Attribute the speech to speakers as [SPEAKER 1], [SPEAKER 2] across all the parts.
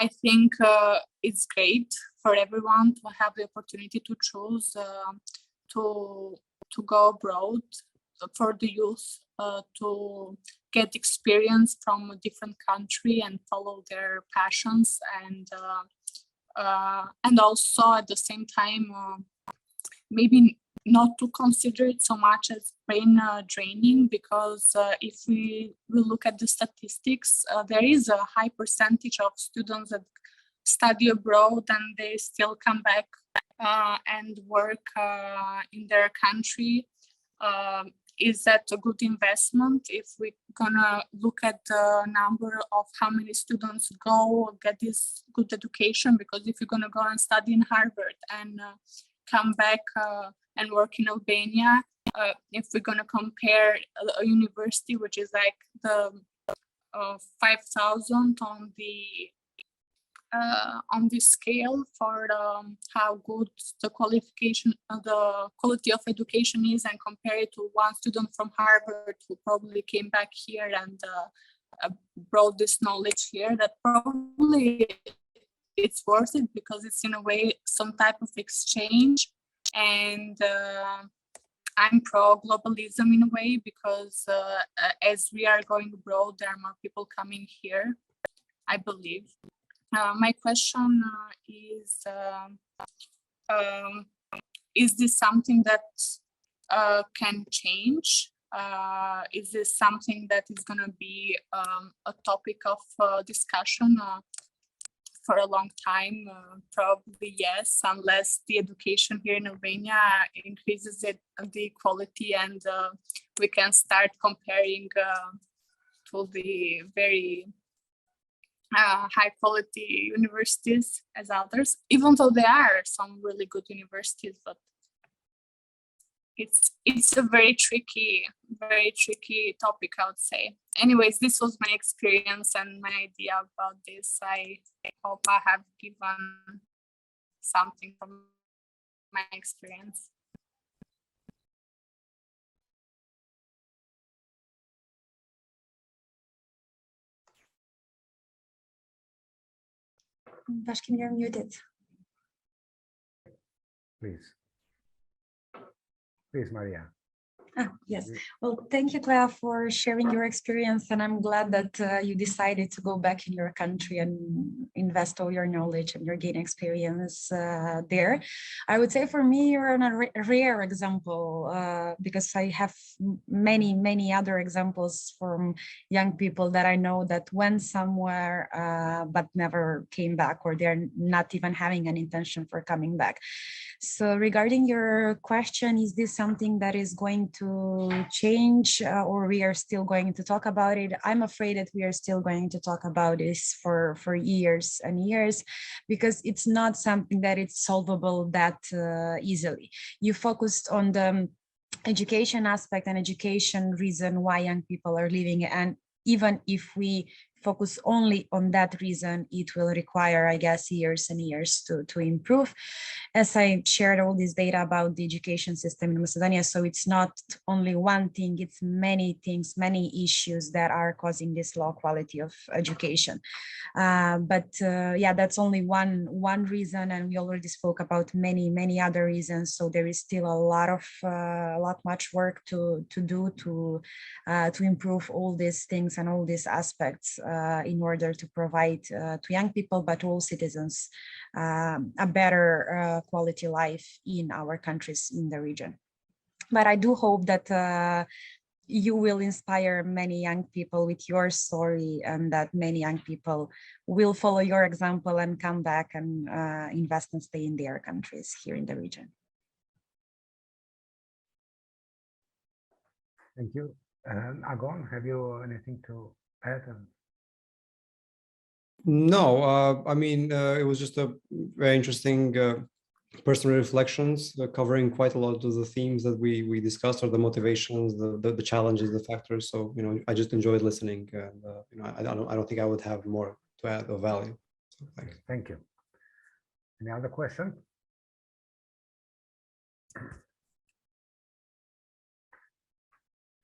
[SPEAKER 1] I think it's great for everyone to have the opportunity to choose to go abroad, for the youth to get experience from a different country and follow their passions, and also at the same time maybe not to consider it so much as brain draining, because if we look at the statistics, there is a high percentage of students that study abroad and they still come back and work in their country. Is that a good investment? If we're gonna look at the number of how many students go get this good education, because if you're gonna go and study in Harvard and come back and work in Albania, if we're gonna compare a university which is like the 5,000 on the scale for how good the quality of education is, and compare it to one student from Harvard who probably came back here and brought this knowledge here, that probably it's worth it, because it's in a way some type of exchange. And I'm pro-globalism in a way, because as we are going abroad, there are more people coming here, I believe. My question is this something that can change? Is this something that is going to be a topic of discussion for a long time? Probably yes, unless the education here in Albania increases the equality and we can start comparing to the very high quality universities as others, even though there are some really good universities, but it's a very tricky topic, I would say. Anyways, this was my experience and my idea about this. I hope I have given something from my experience.
[SPEAKER 2] Bashkim, you're muted.
[SPEAKER 3] Please. Please, Marija.
[SPEAKER 2] Yes. Well, thank you, Clea, for sharing your experience. And I'm glad that you decided to go back in your country and invest all your knowledge and your gain experience there. I would say for me, you're a rare example because I have many other examples from young people that I know that went somewhere but never came back, or they're not even having an intention for coming back. So regarding your question, is this something that is going to change or we are still going to talk about it? I'm afraid that we are still going to talk about this for years and years, because it's not something that it's solvable that easily. You focused on the education aspect and education reason why young people are leaving, and even if we focus only on that reason, it will require, I guess, years and years to improve. As I shared all this data about the education system in Macedonia, so it's not only one thing, it's many things, many issues that are causing this low quality of education. Yeah, that's only one reason, and we already spoke about many other reasons. So there is still a lot much work to do to improve all these things and all these aspects in order to provide to young people, but all citizens, a better quality life in our countries in the region. But I do hope that you will inspire many young people with your story, and that many young people will follow your example and come back and invest and stay in their countries here in the region.
[SPEAKER 3] Thank you. Agon, have you anything to add?
[SPEAKER 4] No, I mean, it was just a very interesting personal reflections covering quite a lot of the themes that we discussed, or the motivations, the challenges, the factors. So, you know, I just enjoyed listening, and you know, I don't think I would have more to add of value. So, thanks.
[SPEAKER 3] Thank you. Any other question?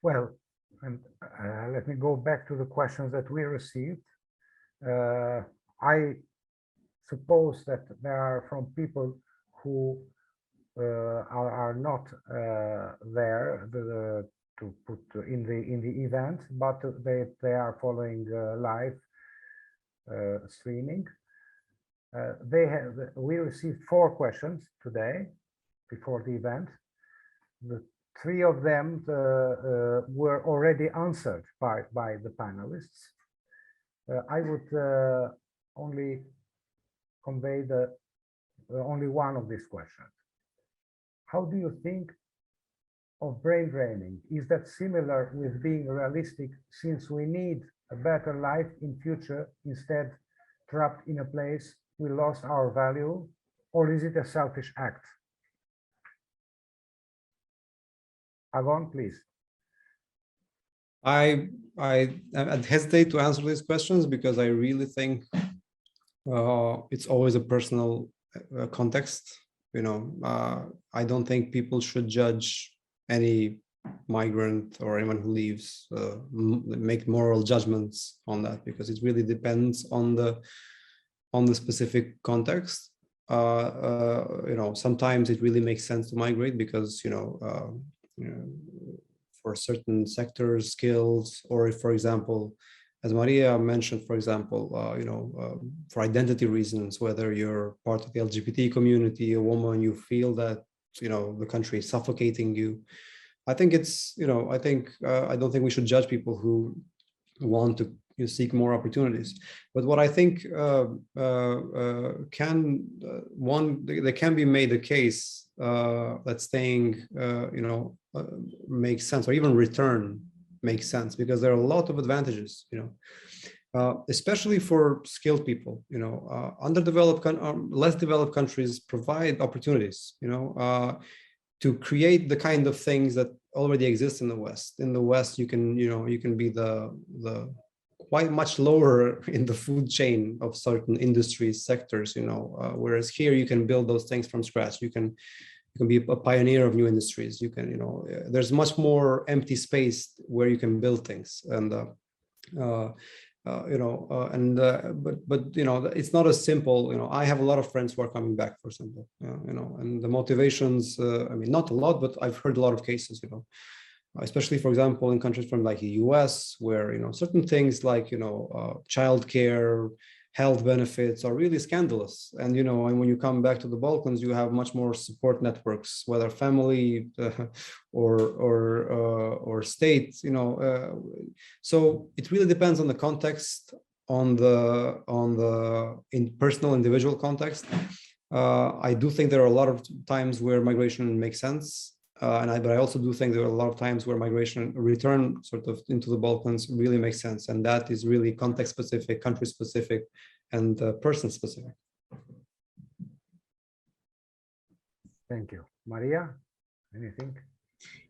[SPEAKER 3] Well, and let me go back to the questions that we received. I suppose that there are from people who are not there to put in the event, but they are following live streaming. We received 4 questions today before the event. The 3 of them were already answered by the panelists. I would only convey only one of these questions. How do you think of brain draining? Is that similar with being realistic, since we need a better life in future, instead trapped in a place we lost our value, or is it a selfish act? Agon, please.
[SPEAKER 4] I'd hesitate to answer these questions because I really think it's always a personal context. You know, I don't think people should judge any migrant or anyone who leaves, make moral judgments on that, because it really depends on the specific context. You know, sometimes it really makes sense to migrate because, you know, for certain sectors, skills, or if, for example, as Marija mentioned, for example, you know, for identity reasons, whether you're part of the LGBT community, a woman, you feel that, you know, the country is suffocating you. I think it's, you know, I don't think we should judge people who want to seek more opportunities. But what I think there can be made a case that staying, you know, makes sense, or even return makes sense, because there are a lot of advantages, you know, especially for skilled people. You know, underdeveloped, less developed countries provide opportunities, you know, to create the kind of things that already exist in the West. In the West, you can, you know, you can be the quite much lower in the food chain of certain industries, sectors, you know, whereas here you can build those things from scratch. You can be a pioneer of new industries. You can, you know, there's much more empty space where you can build things. And you know, but you know, it's not as simple. You know, I have a lot of friends who are coming back, for example. You know, and the motivations. I mean, not a lot, but I've heard a lot of cases. You know, especially, for example, in countries from like the US, where, you know, certain things like, you know, childcare, health benefits are really scandalous. And, you know, and when you come back to the Balkans, you have much more support networks, whether family or state, you know. So it really depends on the context, on the personal individual context. I do think there are a lot of times where migration makes sense. But I also do think there are a lot of times where migration return sort of into the Balkans really makes sense. And that is really context specific, country specific, and person specific.
[SPEAKER 3] Thank you. Marija, anything?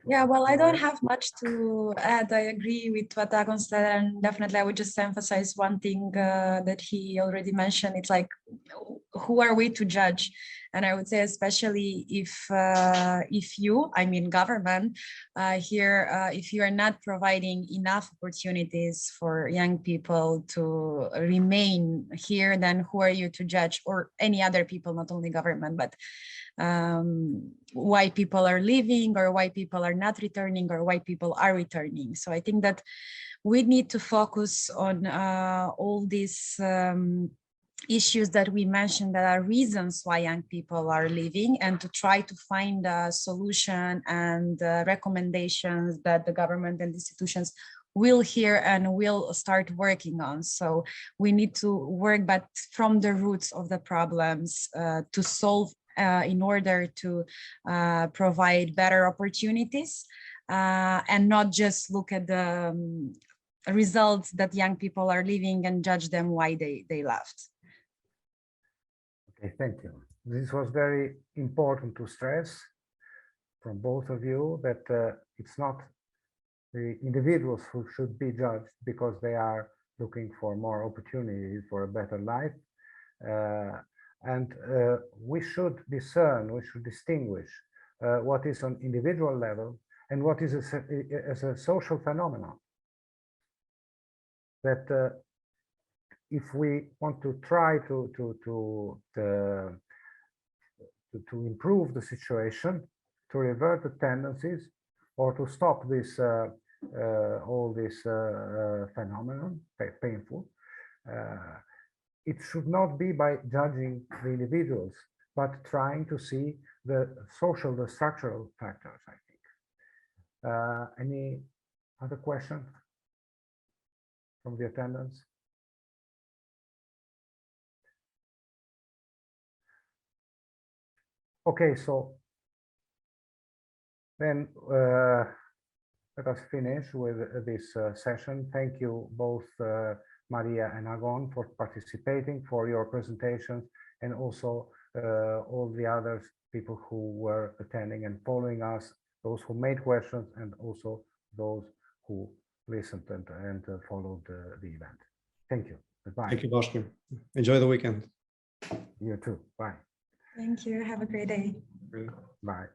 [SPEAKER 2] Yeah, well, I don't have much to add. I agree with what Agon said, and definitely I would just emphasize one thing that he already mentioned. It's like, who are we to judge? And I would say, especially if you, I mean government, here, if you are not providing enough opportunities for young people to remain here, then who are you to judge, or any other people, not only government, but why people are leaving, or why people are not returning, or why people are returning. So I think that we need to focus on all these issues that we mentioned that are reasons why young people are leaving, and to try to find a solution and recommendations that the government and institutions will hear and will start working on. So we need to work, but from the roots of the problems to solve in order to provide better opportunities, and not just look at the results that young people are leaving and judge them why they left.
[SPEAKER 3] Okay, thank you. This was very important to stress from both of you, that it's not the individuals who should be judged because they are looking for more opportunities for a better life. And we should discern, we should distinguish what is on individual level and what is as a social phenomenon. That if we want to try to improve the situation, to revert the tendencies, or to stop this all this phenomenon, painful, it should not be by judging the individuals, but trying to see the social, the structural factors, I think. Any other question from the attendants? Okay, so then let us finish with this session. Thank you both Marija and Agon for participating, for your presentations, and also all the other people who were attending and following us, those who made questions, and also those who listened and followed the event. Thank you. Goodbye.
[SPEAKER 4] Thank you, Bashki. Enjoy the weekend.
[SPEAKER 3] You too. Bye.
[SPEAKER 2] Thank you. Have a great day.
[SPEAKER 3] Bye.